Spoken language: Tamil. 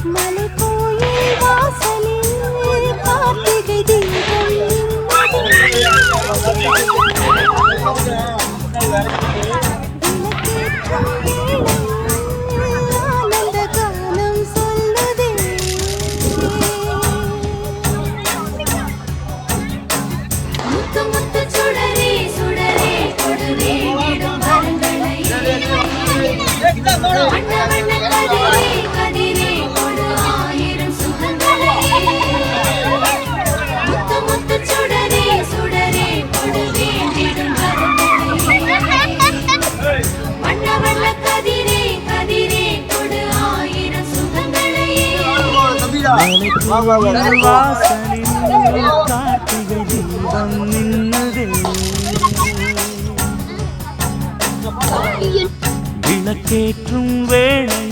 மலைக்கோயில் வாசலில் கார்த்திகை தீபம் ஆனந்த கானம் சொல்லுதே. முத்து முத்து சுடரே சுடரே கொடுவே நெடும் வரங்களையே வண்ண வண்ண கதிரே கதிரே கொடு ஆயிரம் சுகங்களையே. முத்து முத்து சுடரே சுடரே கொடுவே நெடும் வரங்களையே வண்ண வண்ண கதிரே கதிரே கொடு ஆயிரம் சுகங்களையே. கார்த்திகை தீபம் நின்னதே விளக்கேற்றும் வேளை